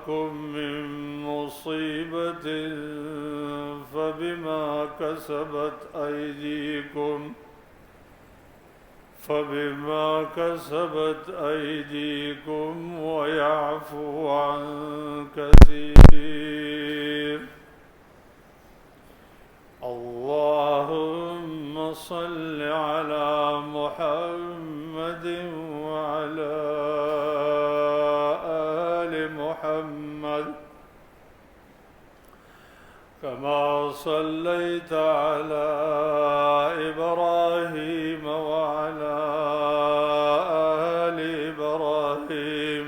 أصابكم من مصيبة فبما كسبت أيديكم ويعفو عن كثير. اللهم صل على محمد وعلى آل محمد كما صليت على إبراهيم وعلى آل إبراهيم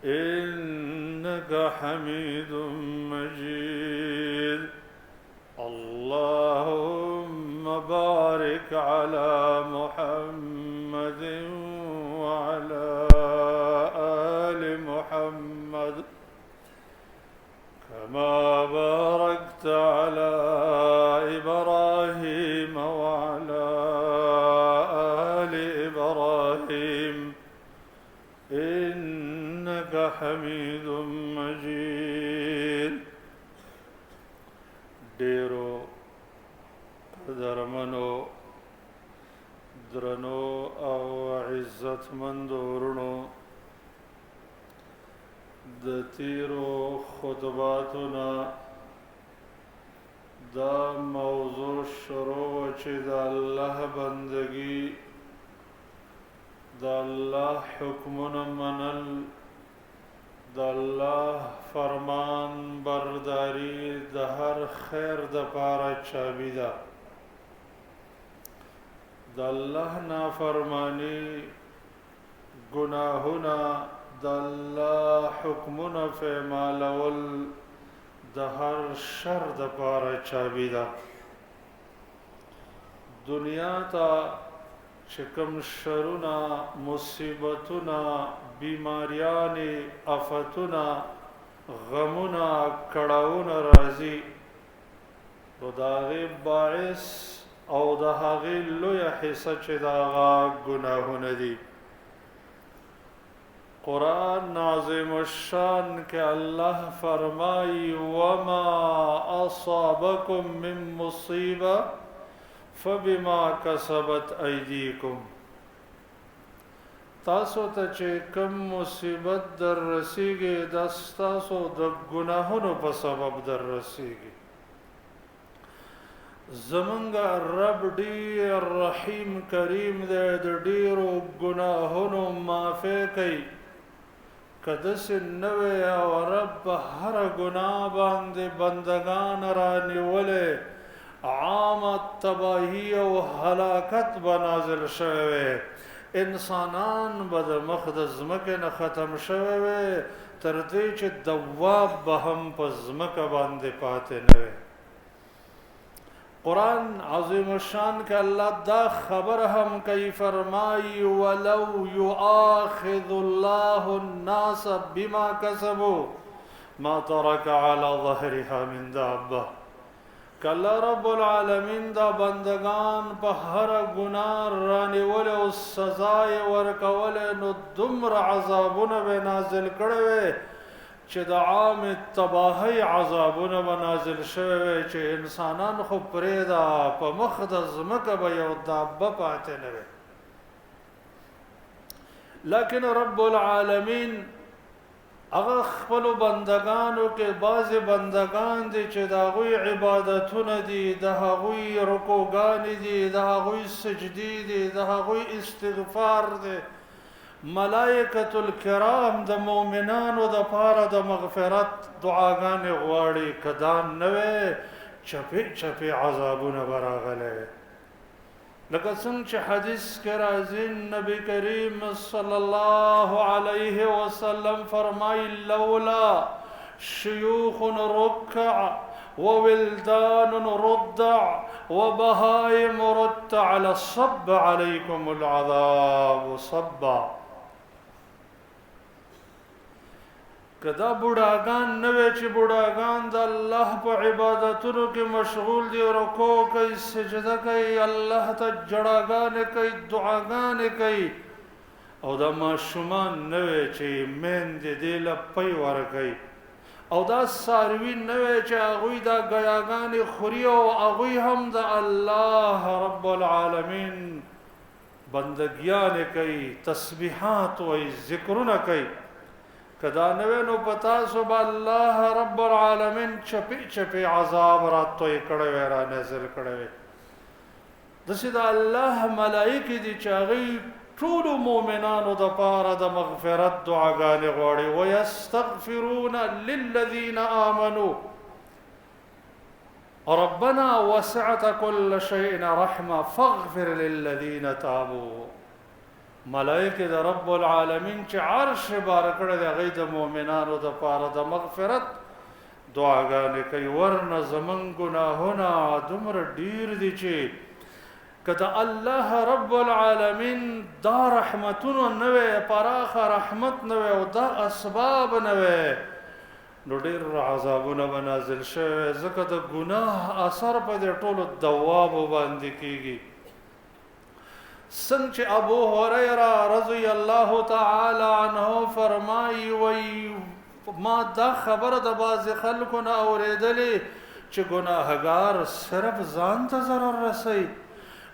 إنك حميد مجيد. اللهم بارك على محمد وعلى آل محمد كما باركت على إبراهيم وعلى آل إبراهيم إنك حميد مجيد. ډیرو قدرمنو درنو او عزتمندو ورونو، د تیرو خطباتنا دا موضوع شروع چې د الله بندگی، د الله حکمونه منل، د الله فرمان برداری د هر خیر د پاره چابی ده. د الله نافرمانی، گناهونه، د الله حکمونه فعمالول د هر شر د پاره چابی ده. دنیا ته چې کوم شرونه، مصیبتونه، بیماریانې، آفتونه، غمونه، کړاوونه راځي، نو د هغې باعث او د هغې لویه حصه چې د هغه ګناهونه دي. قرآن عظیم الشان کې الله فرمایي وما اصابکم من مصیبه فبما کسبت ایدیکم. تاسو ته چې کوم مصیبت در رسیږي دا ستاسو د ګناهونو په سبب در رسیږي. زمونږ رب ډیر رحیم کریم دی، د ډیرو ګناهونو معافی کوي. که داسې نه وی او رب په هره ګناه باندې بندگان رانیولی، عامه تباهی او هلاکت به نازل شوی وی، انسانان به د مخ د ځمکې نه ختم شوی وی، تر دې چې دواب به هم په ځمکه باندې پاتې نه وی. قرآن عظیم الشان کې الله دا خبر هم کوي، فرمایي ولو یؤاخذ الله الناس بما کسبوا ما ترک علی ظهرها من دابه. کله رب العالمین دا بندگان په هر ګناه رانیول او سزا یې ورکول، نو دومره عذابونه به نازل کړی وی چې د عام تباهی عذابونه به نازل شوی وی چې انسانان خو پرېږده، په مخ د ځمکه به یو دابه پاتې نه وی. لیکن رب العالمین هغه خپلو بندگانو کې بعضې بندگان دي چې د هغوی عبادتونه دي، د هغوی رکوګانې دي، د هغوی سجدې دي، د هغوی استغفار دی. ملائکة الکرام د مؤمنانو د پاره د مغفرت دعاګانې غواړي، که دا نه وی چپې چپې عذابونه به راغلی. لکه څنګه چې حدیث کې راځي، نبی کریم صلی الله علیه وسلم فرمایي لولا شیوخ رکع وولدان رضع وبهائم رتع لصب علیکم العذاب صبا. کدا بوډاګان نه وي چې بوډاګان د الله په عبادتونو کې مشغول دي، رکوع کوي، سجده کوي، الله ته جړاګانې کوي، دعاګانې کوي، او دا ماشومان نوې چې میندې دې له پی ورکوي او دا څاروي نوې چې هغوی دا ګیاګانې خوري او هغوی هم د الله رب العالمین بندګیانې کوي تسبیحات وایي ذکرونه کوي که دا نوې نو په تاسو به الله رب العالمین چپې چپې عذاب راتوی کړی وی را نازل کړی وی داسې د الله ملایکې دي چې هغوی ټولو مؤمنانو د پاره د مغفرت دعاګانې غواړي ویستغفرون للذین آمنوا ربنا وسعت كل شيء رحمه فاغفر للذین تابوا ملائکه د رب العالمین چې عرش بار کړی د هغوی د مؤمنانو د پاره د مغفرت دعاګانې کوي ورنه زمونږ ګناهونه دومره ډیر دي چې که د الله رب العالمین دا رحمتونه نه وی پراخه رحمت نه وی او دا اسباب نه وی نو ډېر عذابونه به نازل شوی ځکه د ګناه اثر په دې ټولو دوابو باندې کیږي څنګه چې ابو هریره رضی الله تعالی عنه فرمایي وی ما دا خبره د بعضې خلکو نه اورېدلې چې ګناهګار صرف ځان ته ضرر رسوي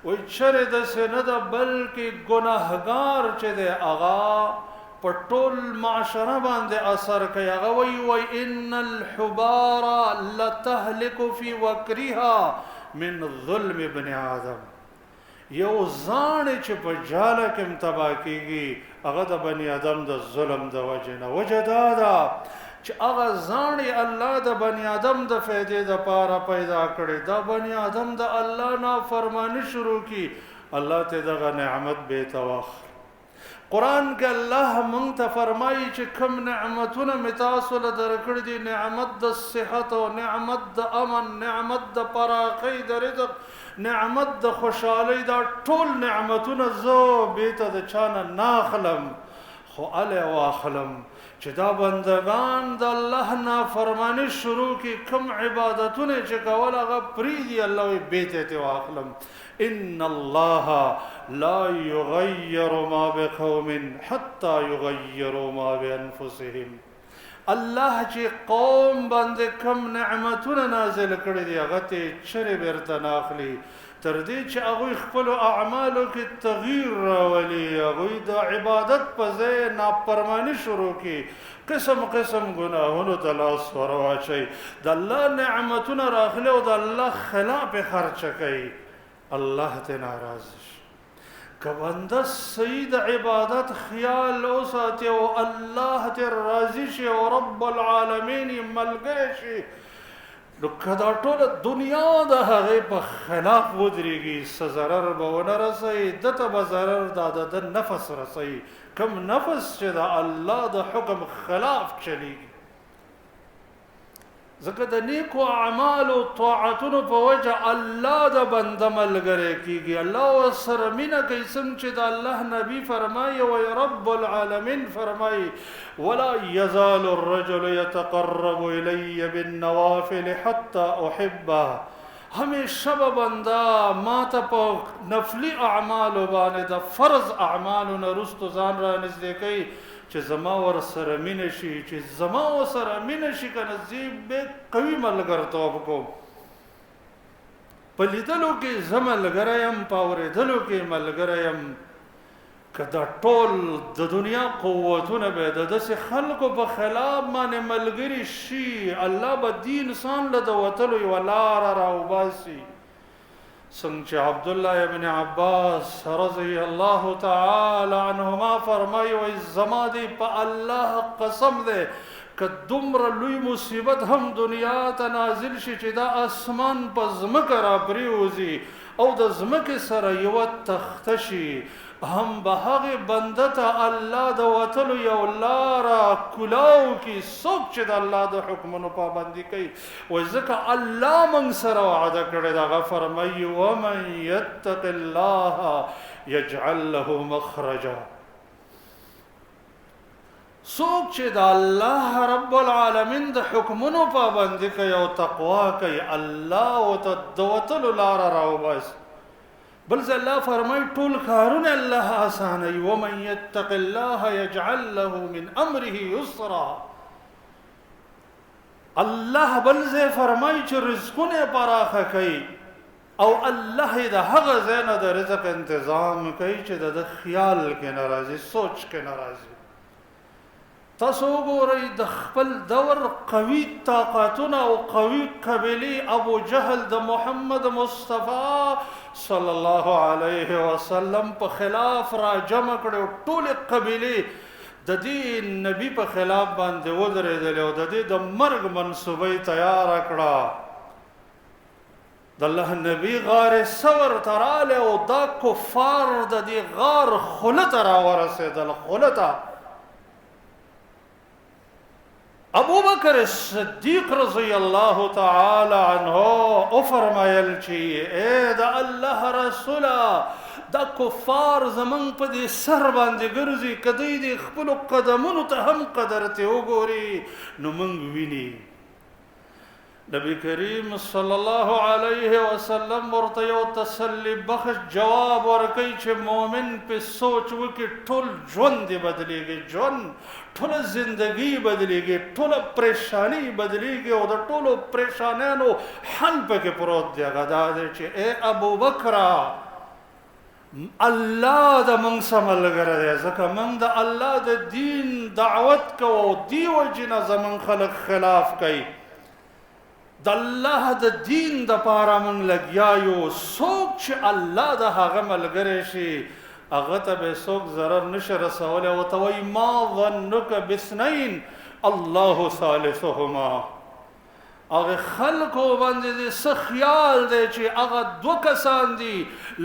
وی چرې داسې نه ده بلکې ګناهګار چې دی هغه په ټول معاشره باندې اثر کوي هغه وی ان الحبار لتهلك في وکرها من ظلم ابن آدم یو زاڼې چې په جاله کې تباه کېږي هغه د بني آدم د ظلم د وجې نه وجه دا ده چې هغه زاڼې الله د بني آدم د فایدې دپاره پیدا کړي دا بني آدم د الله نافرماني شروع کی الله ته دغه نعمت بیرته واخلي قرآن کې الله موږ ته فرمایي چې کوم نعمتونه مې تاسو له درکړي دي نعمت د صحت او نعمت د امن نعمت د پراخۍ د رزق نعمت د خوشحالۍ دا ټول نعمتونه زه بیرته د چا نه ناخلم خو الی واخلم چې دا بندگان د الله نافرمانی شروع کی کم عبادتونه چې کول هغه پریږدي الله وی بیرته ترې واخلم ان الله لا یغیر ما بقوم حتی یغیروا ما بانفسهم الله چې قوم باندې کم نعمتونه نازل کړي دي هغه ته چرې بیرته ناخلي تر دې چې هغوی خپلو اعمالو کې تغییر راولي هغوی د عبادت په ځای نافرماني شروع کړي قسم قسم ګناهونو ته لاس ور واچوي د الله نعمتونه راخلي او د الله خلاف خرچه کوي الله ته ناراض شي که بنده صحیح د عبادت خیال وساتي او الله ته راضي شي او رب العالمین یې ملګری شي نو که دا ټوله دنیا د هغې په خلاف ودرېږي څه ضرر به ونه رسوي ده ته به ضرر دا د نفس رسوي کوم نفس چې د الله د حکم خلاف چلیږي ځکه د نیکو اعمالو طاعتونو په وجه الله د بنده ملګری کېږي الله ورسره مینه کوي څنګه چې د الله نبي فرمایي وی رب العالمین فرمایي ولا یزال الرجل یتقرب الی بالنوافل حتی احبه همیشه به بنده ما ته په نفلي اعمالو باندې د فرض اعمالو نه وروستو ځان را نږدې کوي چې زما ورسره مینه شي چې زما ورسره مینه شي که نه زه به قوي ملګرتوب کوم په لیدلو کې زه ملګری یم په اورېدلو کې ملګری یم که دا ټول د دنیا قوتونه به د داسې خلکو په خلاف باندې ملګري شي الله به دې انسان له د وتلو یوه لاره راوباسي څنګه چې عبدالله ابن عباس رضی الله تعالی عنهما فرمایي وایي زما دی په الله قسم دی که دومره لوی مصیبت هم دنیا ته نازل شي چې دا اسمان په ځمکه را پریوځي او د ځمکې سره یوه تخته شي هم به هغې بنده ته الله د وتلو یو لاره کلاو کي څوک چې د الله د حکمونو پابندي کوي وایي ځکه الله موږ سره وعده کړې ده هغه فرمایي ومن یتق الله یجعل له مخرجا څوک چې د الله رب العالمین د حکمونو پابندي کوي او تقوا کوي الله ورته د وتلو لاره راوباسي بل ځای الله فرمایي ټول کارونه الله آسانوي ومن یتق الله یجعل له من امره یسرا الله بل ځای فرمایي چې رزقونه پراخه کوي او الله د هغه ځای نه د رزق انتظام کوي چې د خیال کې ناراضي سوچ کې ناراضي تاسو وګورئ د خپل دور قوي طاقتونه او قوي قبیلې ابو جهل د محمد مصطفی صلی الله علیه وسلم په خلاف را جمع کړو ټول قبیلې د دې نبی په خلاف باندې ودرېدل او د دې د مرګ منصوبې تیار کړه د الله نبی غار سور تراله او دا کفار د دې غار خلت را ورسېدل خلت ابو بکر صدیق رضی الله تعالی عنه او فرمایل چې اے د الله رسوله دا کفار زمون په دې سر باندې ګرځي کدی دې خپل قدمونو ته هم قدر ته وګوري نو مونږ ویني نبی کریم صلی الله علیه وسلم ورته یو تسلی بخش جواب ورکړي چې مؤمن په سوچ وکړي ټول ژوند دی بدلیږي ژوند ټول زندگی بدلیږي ټول پریشانی بدلیږي او د ټولو پریشانانو حل پکې پروت دی هغه دا دی چې اے ابو بکر الله د مونږ سره ملګری دی ځکه مونږ د الله د دین دعوت کوو دیو جنا زمون خلق خلاف کوي د الله د دین د پاره مونږ لګیایو څوک چې الله د هغه ملګری شي هغه ته به څوک ضرر نشه رسولی او ته وایي ما ظنک باثنین الله ثالثهما هغه خلکو باندې څه خیال دی چې هغه دوه کسان دي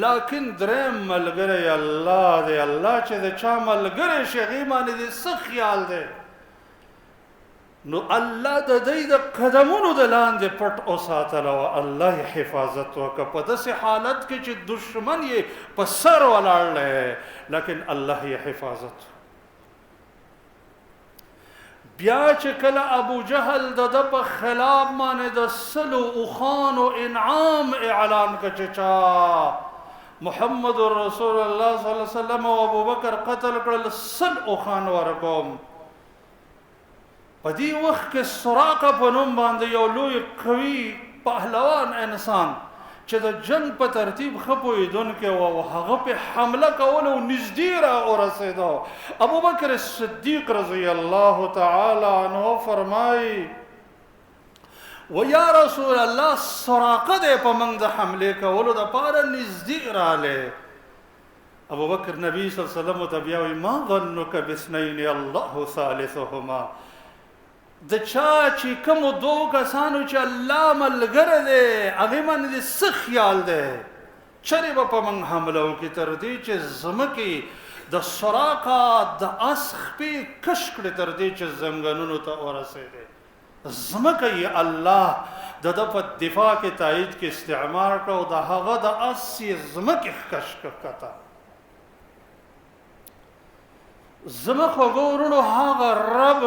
لیکن دریم ملګری الله دی الله چې د چا ملګری شي هغې باندې څه خیال دی نو الله د دې د قدمونو د لاندې پټ اوساتل او الله حفاظت وکړه په داسې حالت کې چې دشمن یې په سر ولاړ دی لیکن الله یې حفاظت بیا چې کله ابو جهل د په خلاف باندې د سلو اوخانو انعام اعلان کړ چې چا محمد رسول الله صلی الله علیه وسلم او ابو بکر قتل کړل سل اوخان ورکوم په دې وخت کې سراقه په نوم باندې یو لوی قوي پهلوان انسان چې د جنگ په ترتیب ښه پوهېدونکی و او هغه په حمله کول او نږدې را ورسېده ابو بکر صدیق رضی الله تعالی عنه فرمایي و یا رسول الله سراقه دی په موږ د حملې کولو دپاره نږدې رالی ابو بکر نبی صلی الله علیه وسلم ته بیا وایي ما ظنک باثنین الله ثالثهما د چا چې کومو دوو کسانو چې الله ملګری دی هغې باندې څه خیال دی چرې به په موږ حمله وکړي تر دې چې ځمکې د سراقه د اس خپې کش کړې تر دې چې زنګنونو ته ورسېدې ځمکه یې الله د ده په دفاع کې تایید کې استعمار کړه او د هغه د اس یې ځمکې کش کړه زما خوږو ورونو هغه رب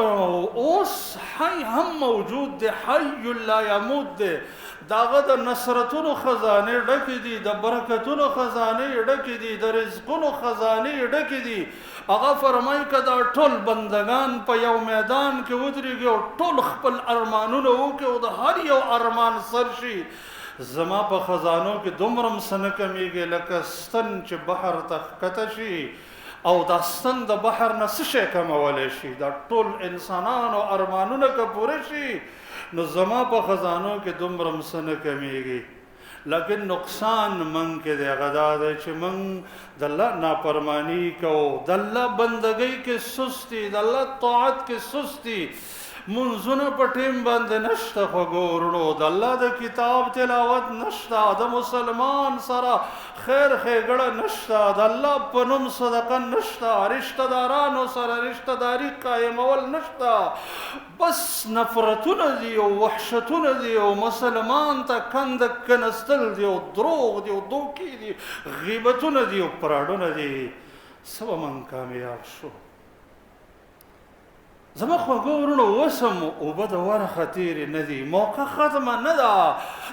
اوس حی هم موجود دی حی لا یموت دی د هغه د نصرتونو خزانې ډکې دي د برکتونو خزانې ډکې دي د رزقونو خزانې ډکې دي هغه فرمایي که دا ټول بندگان په یو میدان کې ودرېږي او ټول خپل ارمانونه وکړي او د هر یو ارمان سر شي زما په خزانو کې دومره م څه نه کمیږي لکه ستن چې بحر ته ښکته شي او دا ستن د بحر نه څه شی کمولی شي دا ټول انسانانو ارمانونه که پوره شي نو زما په خزانو کې دومره م څه نه کمیږي لیکن نقصان من کې دی هغه دا دی چې من د الله نافرمانی کوو د الله بندګۍ کې سستی د الله طاعت کې سستی منځونه په ټیم باندې نشته خوږو ورونو د الله د کتاب تلاوت نشته د مسلمان سره خیر ښېګړه نشته د الله په نوم صدقه نشته رشته دارانو سره رشته داري قایمول نشته بس نفرتونه دي او وحشتونه دي او مسلمان ته کنده کنستل دي او دروغ دي او دوکې دي غیبتونه دي او پراډونه دي څه به من کامیاب شو زما خوږو ورونو وسم اوبه د ورخه تېرې نه دي، موقع ختمه نه ده،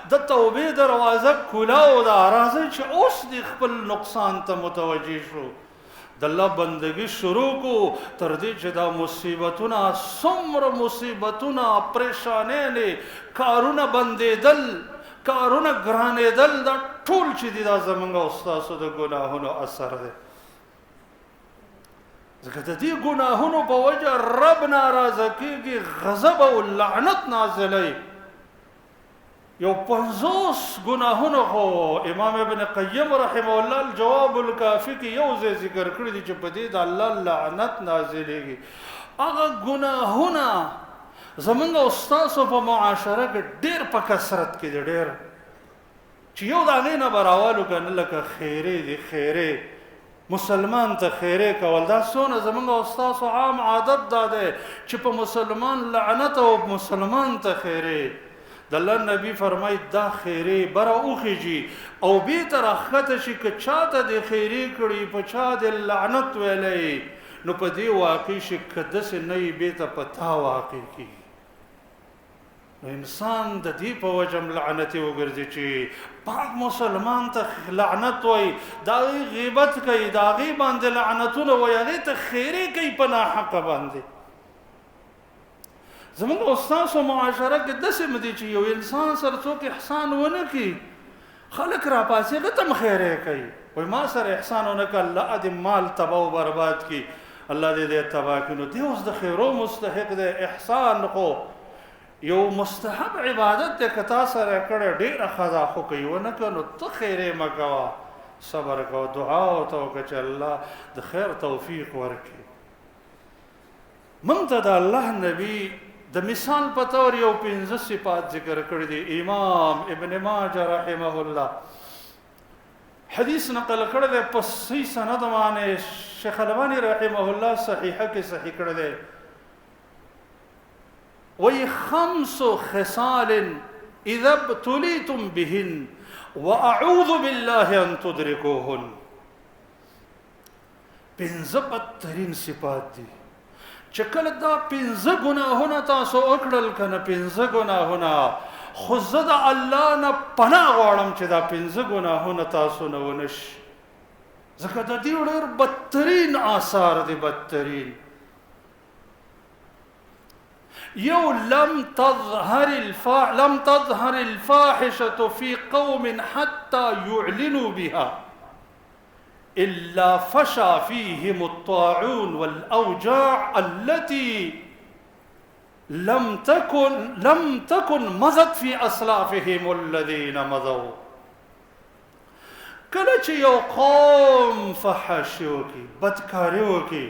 د توبې دروازه کولاو ده. راځئ چې اوس دې خپل نقصان ته متوجه شو، د الله بندگی شروع کو، تر دې چې دا مصیبتونه، څومره مصیبتونه، پریشانۍ، کارونه بندېدل، کارونه ګرانېدل، دا ټول چې دي دا زمونږ او ستاسو د ګناهونو اثر دی. ځکه د دې ګناهونو په وجه رب ناراضه کېږي، غضب او لعنت نازلوي. یو 50 ګناهونه خو امام ابن قیم رحمه الله الجواب الکافی کې یو ځای ذکر کړی دي چې په دې د الله لعنت نازلېږي. هغه ګناهونه زمونږ او ستاسو په معاشره کې ډېر په کثرت کې دي، ډېر چې یو د هغې نه به راوالو که نه، لکه خیرې دي، خیرې مسلمان ته خیرې کول، دا څونه زمونږ او ستاسو عام عادت دا دی چې په مسلمان لعنت او مسلمان ته خیرې. د الله نبی فرمای دا خیرې بره وخیږي او بیرته راښکته شي، که چاته دې خیرې کړي، په چا دې لعنت ویلی، نو په دې واقع شي که داسې نه وي بیرته په تا واقع کېږي. نو انسان د دې په وجه لعنتي وګرځي چې پاک مسلمان ته لعنت وایي، د هغې غیبت کوي، د هغې باندې لعنتونه وایي، هغې ته خیرې کوي په ناحقه باندې. زمونږ او ستاسو معاشره کې داسې م دي چې یو انسان سره څوک احسان ونه کړي، خلک راپاسي هغه ته م خیرې کوي، وایي ما سره احسان ونه کړه، الله دې مال تباه و برباد کړي، الله دې دې تباه کړي. نو دی اوس د خیرو مستحق دی. احسان خو یو مستحب عبادت دی، که تا سره کړی ډېره ښه ده، خو که یې ونه کړه نو ته خیرې مه کوه، صبر کوه، دعا ورته وکړه چې الله د خیر توفیق ورکړي. موږ ته د الله نبي د مثال په طور یو 15 صفات ذکر کړي دي. امام ابن ماجه رحمه الله حدیث نقل کړی دی په صحیح سند باندې، شیخ البانی رحمه الله صحیحه کې صحیح کړی دی. وی 5 خصال اذا ابتلیتم بهن واعوذ بالله ان تدركوهن. 15 بدترین صفات دي چې کله دا 15 ګناهونه تاسو وکړل کنه، 15 ګناهونه، خو زه د الله نه پناه غواړم چې دا 15 ګناهونه تاسو نه ونه شي، ځکه د دې ډېر بدترین آثار دي. بدترین یو لم تظهر الفاحشة في قوم حتى يعلنوا بها إلا فشى فيهم الطاعون والأوجاع التي لم تكن مضت في أسلافهم الذين مضوا. کله چې یو قوم فحاشي وکړي، بدکاري وکړي،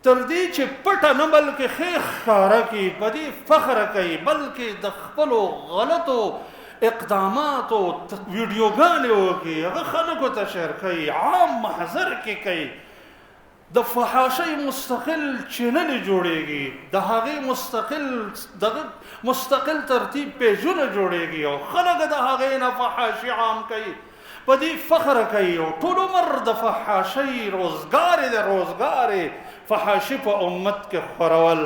تر دې چې پټه نه بلکې ښې ښکاره کړي، په دې فخر کوي، بلکې د خپلو غلطو اقداماتو ویډیوګانې وکړي، هغه خلکو ته شیر کوي، عام محضر کې کوي، د فحاشۍ مستقل چینلې جوړېږي، د هغې مستقل ترتیب پیجونه جوړېږي او خلک د هغې نه فحاشي عام کوي، په دې فخر کوي او ټول عمر د فحاشۍ روزګار فحاشي په امت کې خورول.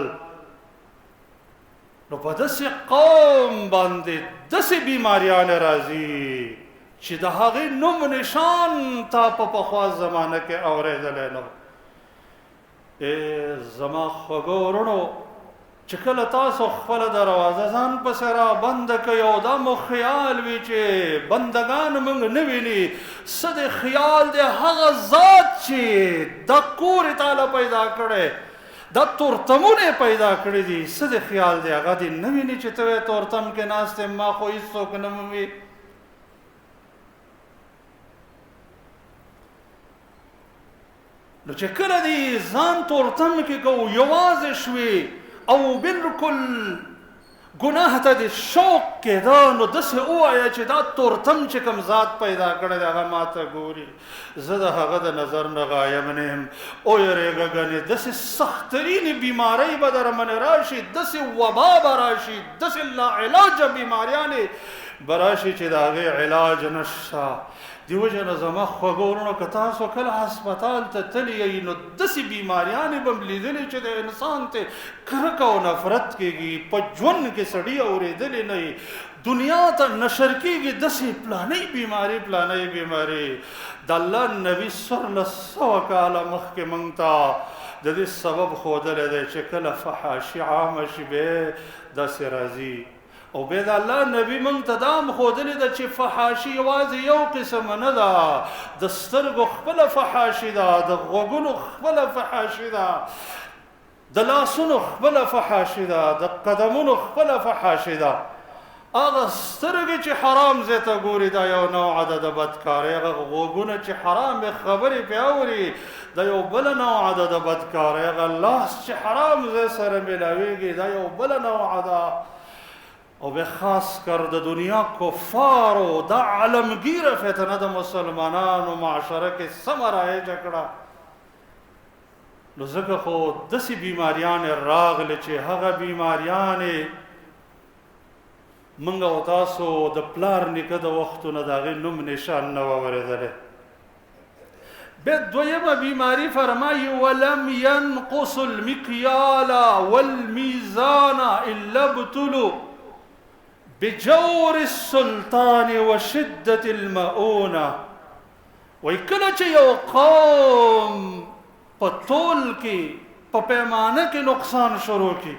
نو په داسې قوم باندې داسې بیماریان راځي چې د هغې نوم نشان تا په پخوا زمانه کې اورېدلی نه. زما خوږو وروڼو، چې کله تاسو خپله دروازه ځان پسې را بنده کوئ او دا مو خیال وي چې بندګان موږ نه ویني، څه د خیال دی هغه ذات چې دا کور یې تاله پیدا کړی، دا تورتمونه پیدا کړي دي، څه د خیال دی هغه دې نه ویني چې ته وایې تورتم کې ناست یم، ما خو هېڅوک نه مومي. نو چې کله دې ځان تورتم کې کوو، یوازې شوې او بالکل ګناه ته دې شوق کېده، نو داسې ووایه چې دا تورتم چې کوم ذات پیدا کړی دی هغه ما ته ګوري، زه د هغه د نظر نه غایب نه یم. ویرېږه ګنې داسې سختترینې بیمارۍ به در منې راشي، داسې وبا به راشي، داسې لاعلاجه بیماریانې براشي چې د هغې علاج نشته. دیو جن زما خوږورونو که تاسو کله هسپتال ته تللی یئ نو داسې بیماریانې به م لیدلې چې د انسان ته کرکه او نفرت کېږي. په ژوند کې سړي اورېدلې نه وي، دنیا ته نشر کېږي داسې پلانۍ بیماري. د الله نبي 1400 کاله مخکې موږ ته د دې سبب ښودلی دی چې کله فحاشي عامه شي بیا داسې راځي. او بیا د الله نبي موږ ته دا هم ښودلې ده چې فحاشي یوازې یو قسم نه ده، د سترګو خپله فحاشي ده، د غوږونو خپله فحاشي ده، د لاسونو خپله فحاشي ده، د قدمونو خپله فحاشي ده. هغه سترګې چې حرام ځای ته ګوري دا یو نوعه ده د بدکارۍ، هغه غوږونه چې حرامې خبرې پرې اوري دا یو بله نوعه ده د بدکارۍ، هغه لاس چې حرام ځای سره میلاویږي دا یو بله نوعه ده. او به خاص کر د دنیا کفارو دا عالمگیر فتنه د مسلمانانو معاشره کې سمه رایجه کړه. نو ځکه خو داسې بیماریانې راغلې چې هغه بیماریانې موږ او تاسو د پلار نیکه د وختونه د هغې نوم نشان نه و اورېدلی. بیا دویمه بیماری فرمایي ولم ينقص المکیال والمیزان الا ابتلوا بجور السلطان وشدة المؤونة. وی کله چې یو قوم په طول کې په پیمانه کې نقصان شروع کی،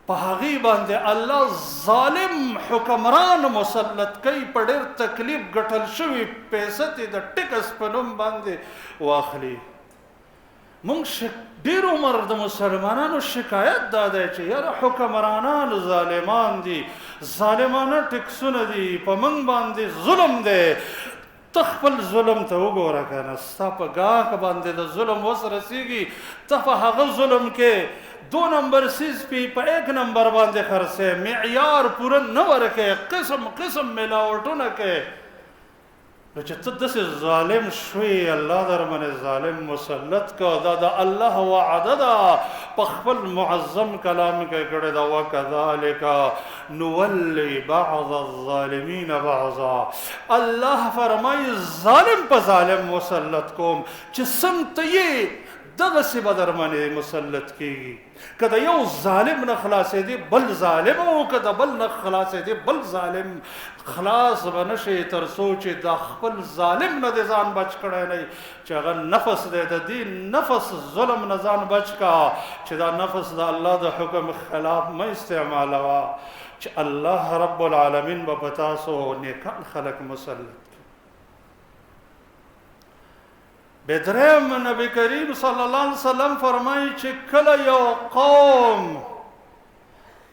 په هغې باندې الله ظالم حکمران مسلط کوي، په ډېر تکلیف ګټل شوي پیسه تې د ټکس په نوم باندې واخلي. موږ ډېر عمر د مسلمانانو شکایت دا دی چې یاره حکمرانان ظالمان دي، ظالمانه ټکسونه دي، په موږ باندې ظلم دی. ته خپل ظلم ته وګوره که نه، ستا په ګاهک باندې د ظلم وس رسېږي، ته په هغه ظلم کې 2 نمبر سیز په 1 نمبر باندې خرڅې، معیار پوره نه ورکې، قسم قسم ملاوټونه کې. نو چې ته داسې ظالم شوې، الله در باندې ظالم مسلط که. دا د الله وعده ده په خپل معظم کلام کې کړې ده، وکذلک نولی بعض الظالمین بعضا. الله فرمایي ظالم په ظالم مسلط کوم چې سم ته یې دغسې به در باندې مسلط کېږي. که د یو ظالم نه خلاصېدې بل ظالم، او که د بل نه خلاصېدې بل ظالم، خلاص به نه شي تر څو چې د خپل ظالم نه دې ځان بچ کړی نه چې هغه نفس دی. د دې نفس ظلم نه ځان بچ کا چې دا نفس د الله د حکم خلاف مه استعمالوه، چې الله رب العالمین به په تاسو نیکان خلق مسلط. بدرم نبی کریم صلی الله علیه وسلم فرمایي چې کله یو قوم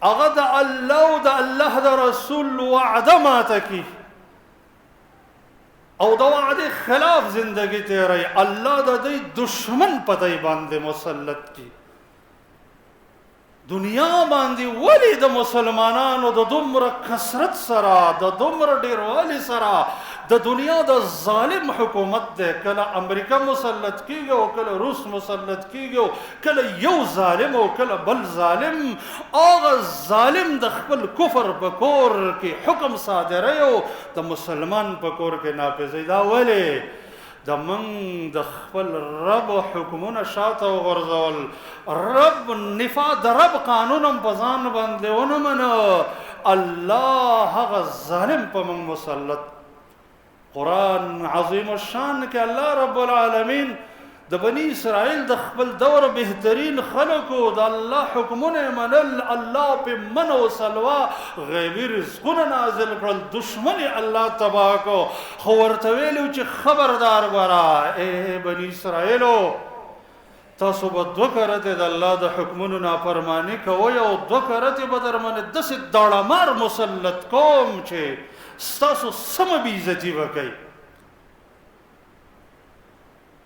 هغه د الله او د الله د رسول وعده ماته کی او د وعده خلاف زندگی تیری، الله د دې دشمن په دې باندې مسلط کی. دنیا باندې ولی د مسلمانانو د دومره کثرت سره، د دومره ډیروالي سره د دنیا د ظالم حکومت دی. کله امریکا مسلط کیږي او کله روس مسلط کیږي، کله یو ظالم او کله بل ظالم. هغه ظالم د خپل کفر په کور کې حکم صادروي او د مسلمان په کور کې نافذوي. دا ولې د من د خپل رب حکمونه شاته وغورځول، رب نفاذ د رب قانونم په ځان باندې ونه منه، الله هغه ظالم په من مسلط. قرآن عظیم الشان کې الله رب العالمین د بنی اسرائیل د خپل دور بهترین خلکو د الله حکمونه منل، الله په من او سلوا غیبی رزقونه نازل کړل، دشمن الله تباه کو. خو ورته ویلو چې خبردار ورا ای بنی اسرائیلو، تاسو به 2 کرته د الله د حکمونو نافرمانی کوئ او 2 کرته به در باندې داسې داړه مار مسلط کوم چې ستاسو سمه بې عزتي به کوي.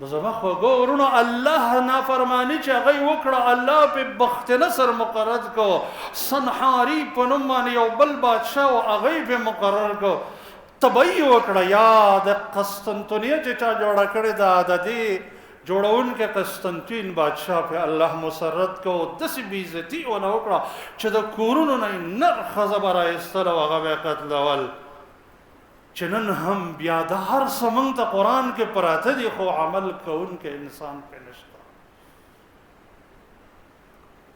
نو زما خوږو ورونو، الله نافرمانی چې هغه یې وکړه، الله په بخت نصر مقرر کو. سنحاري په نوم باندې یو بل بادشاه و، هغه یې پې مقرر کو. تبعی وکړه، یا د قسطنطنیه چې چا جوړه کړې ده، د دې جوړونکي قسطنطین بادشاه په الله مسرت کو داسې بې عزتي ونه وکړه چې د کورونو نه نر ښځه به رایستله او هغه به یې قتلول چې نن هم بیا د هر څه موږ ته قرآن کې پراته دي خو عمل کوونکی انسان پرې نشته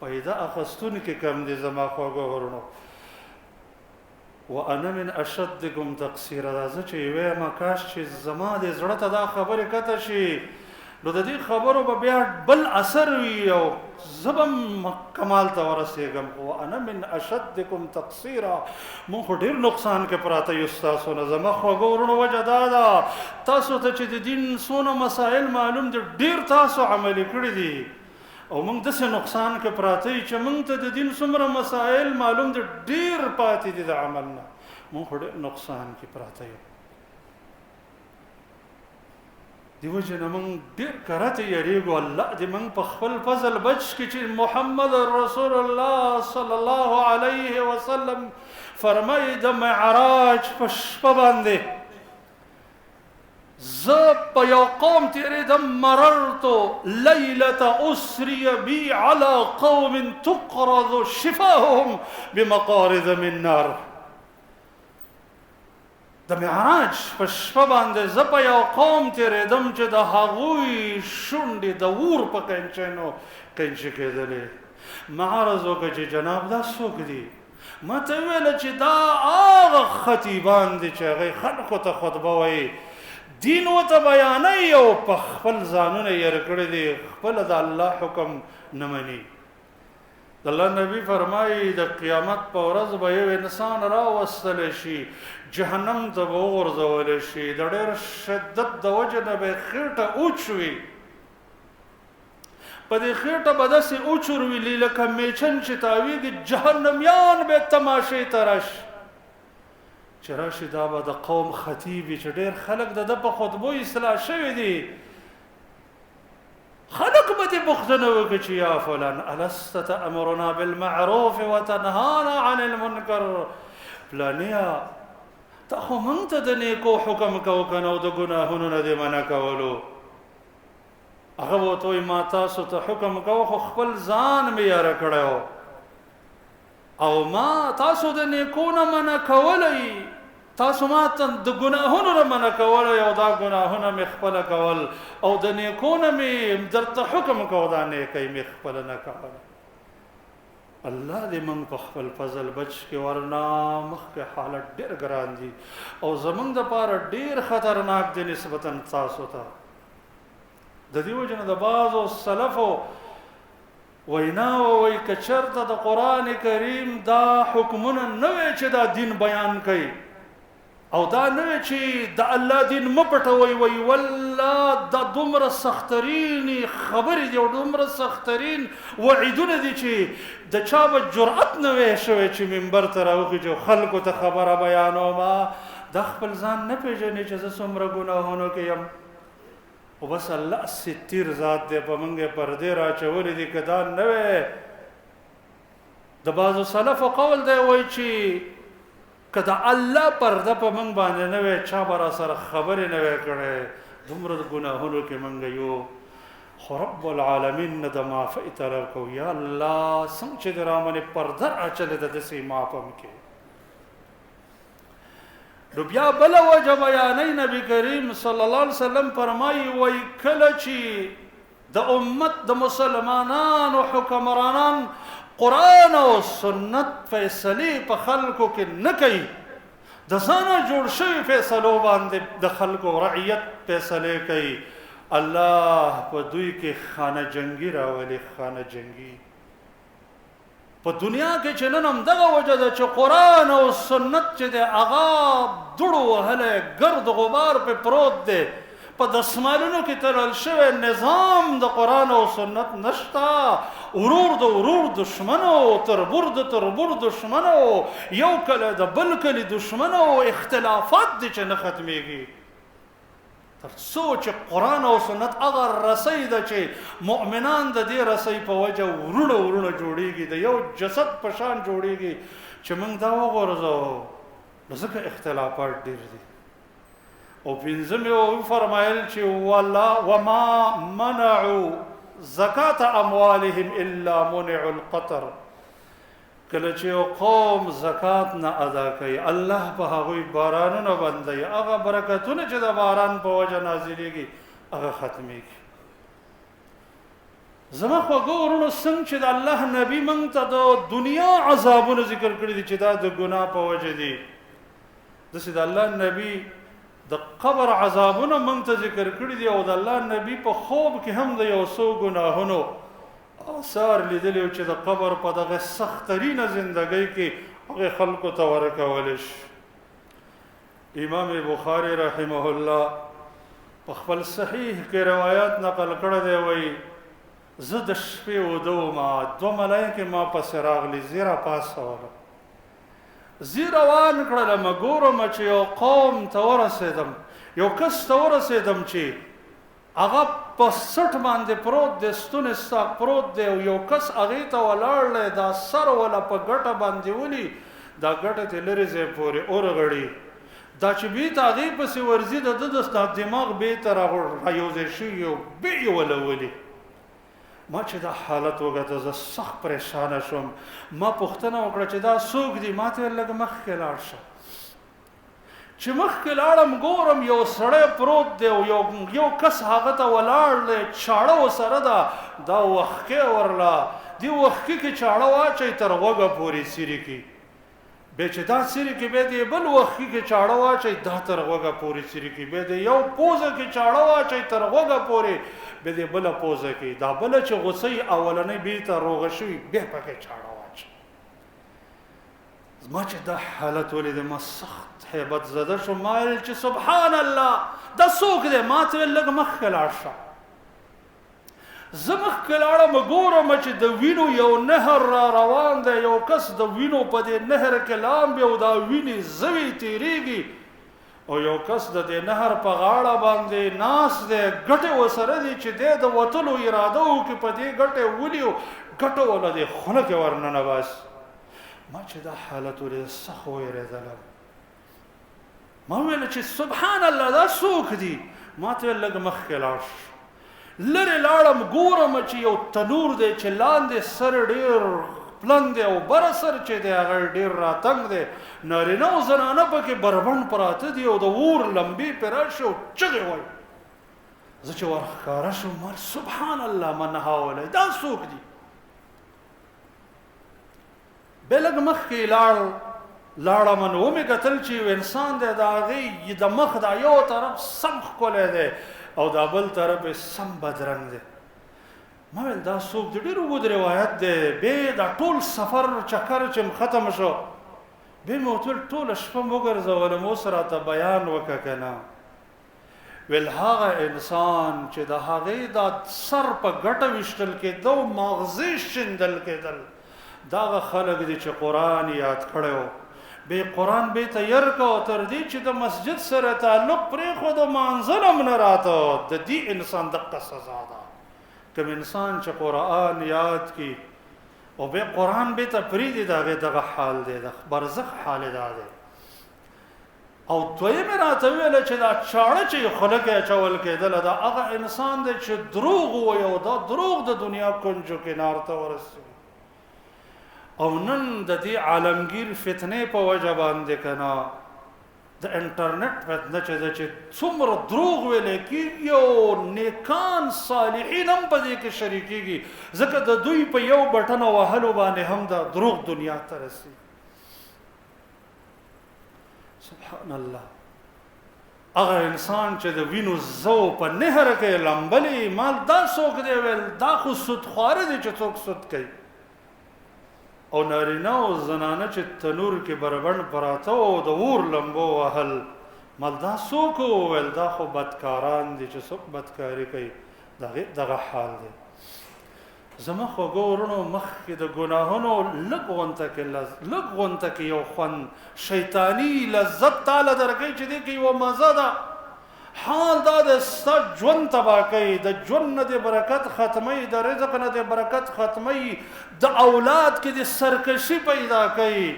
پیدا اخیستونکي کم دي زما خوږو ورونو وانا من اشدکم تقصیرا دا زه چې وایم کاش چې زما د زړه ته دا خبرې کته شي نو د دې خبرو به بیا بل اثر وي او زبم کمال ته ورسېږم وانا من اشدکم تقصیرا مونږ خو ډېر نقصان کې پراته یو ستاسو نه زما خوږو ورونو وجه دا ده تاسو ته چې د دین څونه مسایل معلوم دي ډېر تاسو عملي کړي دي او موږ داسې نقصان کې پراته یو چې موږ ته د دین څومره مسایل معلوم دي ډېر پاتې دي د عمل نه موږ خو ډېر نقصان کې پراته یو دیو جن موږ ډېر کرته یریږو الله دې موږ په خپل فضل بچ کړي چې محمد رسول الله صلی الله علیه وسلم فرمایي د معراج په شپه باندې زب یو قوم تیریدم مررت لیلة اسری بی علی قوم تقرض شفاهم بمقارض من نار د معراج په شپه باندې زه په یو قوم تیریدم چې د هغوی شونډې د اور په کنچنو کنچې کېدلې معرض وکړه چې جناب دا څوک دي ما ته ویله چې دا هغه خطیبان دي چې هغوی خلکو ته خطبه وایي دین ورته بیانوي او په خپل ځانونه یې کړي دي خپله د الله حکم نه مني د الله نبی فرمایي د قیامت په ورځ به یو انسان راوستلی شي جهنم ته به وغورځولی شي د ډېر شدت د وجې نه به یې خېټه اوچ وي په دې خېټه به داسې اوچ ورویلي لکه میچن چې تاویږي جهنمیان به تماشې ته راشي چې راشي دا به د قوم خطیبي چې ډېر خلک د ده په خطبو اصلاح شوي دي خلق به دې پوښتنه وکړي چې یا فلان الست تأمرنا بالمعروف وتنهانا عن المنکر فلانیه تا خو موږ ته د نیکو حکم کوو که نه او د ګناهونو نه دې منع کولو هغه به ورته وایي ما تاسو ته حکم کوو خو خپل ځان مې یاره کړی او ما تاسو د نیکو نه منع کولی تاسو ما ته د ګناهونو نه منع کولی او دا ګناهونه مې خپله کول او د نیکو نه مې درته حکم کوو دا نیکۍ مې خپله نه کوله الله دې موږ په خپل فضل بچ کې ورنه مخکې حالت ډېر ګران دي او زموږ دپاره ډېر خطرناک دی نسبتا تاسو ته د دې وجې نه د بعضو سلفو وینا وی که چرته د قرآن کریم دا حکمونه نه وی چې دا دین بیان کوي او دا نه وی چې د الله دین مه پټوئ وی والله دا دومره سخترین خبرې دي او دومره سخترین وعیدونه دي چې د چا به جرأت نه وی شوی چې منبر ته راوخېږي خلکو ته خبره بیانومه دا خپل ځان نه پېژني چې زه څومره ګناهونو کې یم او بس الله ستیر ذات دی په موږ یې پردې راچولې دي که دا نه وی د بعضو سلفو قول دی وایي چې که د الله پرده په موږ باندې نه وی چا به راسره خبرې نه وی کړی دومره ګناهونو کې موږ یو خو رب العالمین نه د معافۍ طلب کوو یا الله څنګه چې د رامنې پرده راچلې ده داسې معاف هم کړې نو بیا بله وجه بیانوي نبی کریم صلی الله علیه وسلم فرمایي وایي کله چې د امت د مسلمانانو حکمرانان قرآن او سنت فیصلې په خلکو کې نه کوي د ځانه جوړ شوي فیصلو باندې د خلکو رعیت فیصلې کوي الله په دوی کې خانه جنګي راولي خانه جنګي په دنیا کې چې نن همدغه وجه ده چې قرآن او سنت چې دی هغه دوړو وهلی ګرد غبار پې پروت دی په دسمالونو کې تړل شوی نظام د قرآن او سنت نشته ورور د ورور دشمنو تربور د تربور دشمنو یو کله د بل کلي دشمنو اختلافات دي چې نه ختمیږي تر څو چې قرآن او سنت هغه رسۍ ده چې مؤمنان د دې رسۍ په وجه ورونه ورونه جوړیږي د یو جسد په شان جوړیږي چې موږ دا وغورځوو نو ځکه اختلافات ډېر دي او پنځمه او فرمایل چې وما منعوا زکات اموالهم الا منع القطر. کله چې یو قوم زکات نه ادا کوي الله په هغوی بارانونه بندوي، هغه برکتونه چې د باران په وجه نازلېږي هغه ختمېږي. زما خوږو ورونو، څنګه چې د الله نبی موږ ته د دنیا عذابونه ذکر کړي دي چې دا د ګناه په وجه دي، داسې د الله نبی د قبر عذابونه موږ ته ذکر کړي دي، او د الله نبی په خوب کې هم د یو څو ګناهونو آثار لیدلی چې د قبر په دغه سخترینه زندګۍ کې هغه خلکو ته ورکولی شي. امام بخاری رحمه الله په خپل صحیح کې روایات نقل کړی دی، وایي زه د شپې اوده وم، دوه ملایکې ما پسې راغلي، زه راپاڅولم، زه روان کړلم، ګورم چې یو قوم ته ورسېدم، یو کس ته ورسېدم چې هغه په سټ باندې پروت دی، ستونې ستا پروت دی، او یو کس هغې ته ولاړ دی، دا سر ولا په ګټه باندې ولي، دا ګټه ترې لرې ځای پورې اورغړي، دا چې بېرته هغې پسې ورځي د ده د دماغ بېرته رایوځای شوي او بیا یې ولولي. ما چې دا حالت وګته زه سخت پریشانه شوم. ما پوښتنه وکړه چې دا څوک دي؟ ما ته ویل لږ مخکې لاړ شه. چې مخکې لاړم ګورم یو سړی پروت دی او یو کس هغه ته ولاړ دی، چاړه ورسره ده، دا وښکې ورله، دې وښکې کې چاړه واچوئ تر غوږه پورې څیرې کړي، بیا چې دا څیرې کړي بیا دې بل وښکې کې چاړه واچوئ دا تر غوږه پورې څیرې کړي، بیا دې یو پوزه کې چاړه واچوئ تر غوږه پورې، بیا دې بله پوزه کې، دا بله چې غوڅۍ اولنۍ بېرته روغه شوي بیا پکې چاړه واچوئ. ما چې دا حالت ولیدې ما سخت هیبت زده شو. ما ویل چې سبحان الله دا څوک دی؟ ما ته ویل لږ مخکې لاړ شه. زه مخکې لاړم ګورم چې د وینو یو نهر را روان دی، یو کس د وینو په دې نهر کې لامبي او دا وینې زوی تیریږي، او یو کس د دې نهر په غاړه باندې ناست دی، ګټې ورسره دي چې دی د وتلو اراده وکړي، په دې ګټې ولي او ګټه وله دې خوله کې ورننه باسي. ما چې دا حالت ولې سخت ویرېدلم. ما ویل چې سبحان الله دا څوک دي؟ ما ته ویل لږ مخکې لاړ شه. لرې لاړم ګورم چې یو تنور دی چې لاندې سر ډېر پلن دی او بره سر چې دی هغه ډېر راتنګ دی، نارینه او زنانه پکې بربنډ پراته دي او د اور لمبې پرې راشي او چغې وایي. زه چې ورښکاره شوم ما سبحان الله ما نهاولی دا څوک دي؟ بیا لږ مخکې لاړم نو ومې کتل چې یو انسان دی، د هغې د مخ دا یو طرف سم ښکلی دی او دا بل طرف یې سم بدرنګ دی. ما ویل دا څوک دی؟ ډېر اوږد روایت دی. بیا دا ټول سفر چکر چې ختم شو بیا مې ورته ویل ټوله شپه مې وګرځولم، اوس راته بیان وکړه که نه. ویل هغه انسان چې د هغې دا سر په ګټه ویشتل کېده او ماغزې شیندل کېدل، دا هغه خلک دي چې قرآن یاد کړی و، بیا قرآن بېرته یر کړه، تر دې چې د مسجد سره تعلق پرېښود او مانځل هم نه راته، د دې انسان دقه سزا ده. کوم انسان چې قرآن یاد کړي او بیا قرآن بېرته پرېږدي د هغې دغه حال دی، د برزخ حال یې دا دی. او دویم یې راته وویله چې دا چاړه چې خوله کې اچول کېدله دا هغه انسان دی چې دروغ ووایي او دا دروغ د دنیا کنجو کنار ته ورسوي. او نن د دې عالمگیر فتنې په وجه باندې که نه د انټرنیټ فتنه چې ده چې څومره دروغ ویلی کېږي او نیکان صالحین هم په دې کې شریکېږي، ځکه د دوی په یو بټنه وهلو باندې هم دا دروغ دنیا ته رسېږي. سبحان الله. هغه انسان چې د وینو زو په نهر کې لمبلي مال دا څوک دی؟ ویل دا خو سودخواره دی چې څوک سود کوي. او نارینه او زنانه چې تنور کې بربنډ پراته او د اور لمبو وهل مال دا څوک و؟ ویل دا خو بدکاران دي چې څوک بدکاري کوي، دغه حال دی. زما خوږو ورونو مخکې د ګناهونو لږ غونته کې یو خوند شیطاني لذت تاله درکوي چې دې کې یوه مزه ده. حال دا د ستا ژوند تباه کوي، د ژوند نه دې برکت ختموي، د رزق نه دې برکت ختموي، د اولاد کې دې سرکشي پیدا کوي،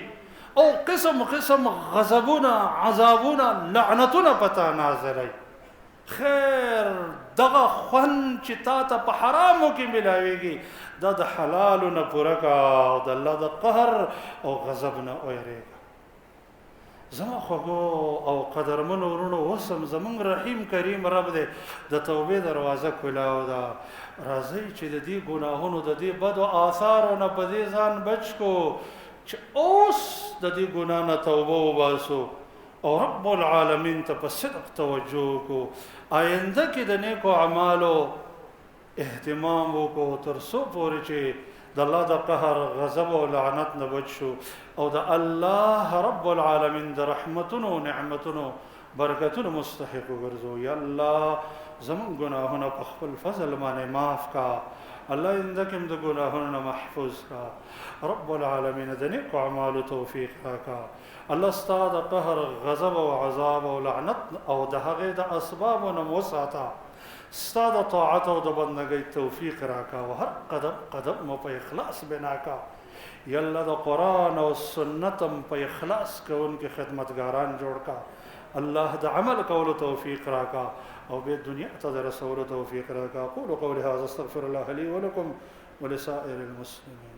او قسم قسم غضبونه عذابونه لعنتونه پتا نازلای خیر دغه خون چې تا ته په حرامو کې ملاويږي دا د حلالو نه پوره کا او د الله د قهر او غضب نه اوریږي زما خوږو او قدرمنو ورونو وسم زمون رحیم کریم رب دې د توبې دروازه کولاو دا راځي چې د دې ګناهونو د دې بد او آثارونو په دې ځان بچ کو چې اوس د دې ګناه نه توبه وباسو او رب العالمین ته په صدق توجه کو آینده کې د نیکو اعمالو اهتمام وکړو تر څو پورې چې د الله د قهر غضب او لعنت نه بچ شو او د الله رب العالمین د رحمتونو او نعمتونو برکتونو مستحق وګرځو یا الله زمون ګناهونه په خپل فضل باندې معاف کا الله اندکم د ګناهونو محفوظ کا رب العالمین د نیکو اعمالو توفیق راکا الله ستاسو د قهر غضب او عذاب او لعنت او د هغه د اسبابونو وساته ستاسو د طاعت او د بندګۍ توفیق راکا او هر قدم قدم مو په اخلاص بنا کا یا الله د قران او سنت په اخلاص کوونکې خدمتګاران جوړ کا الله د عمل کولو توفیق راکا او به دنیا ته د رسول توفیق راکا اقول قولي هذا استغفر الله لي ولكم ولسائر المسلمين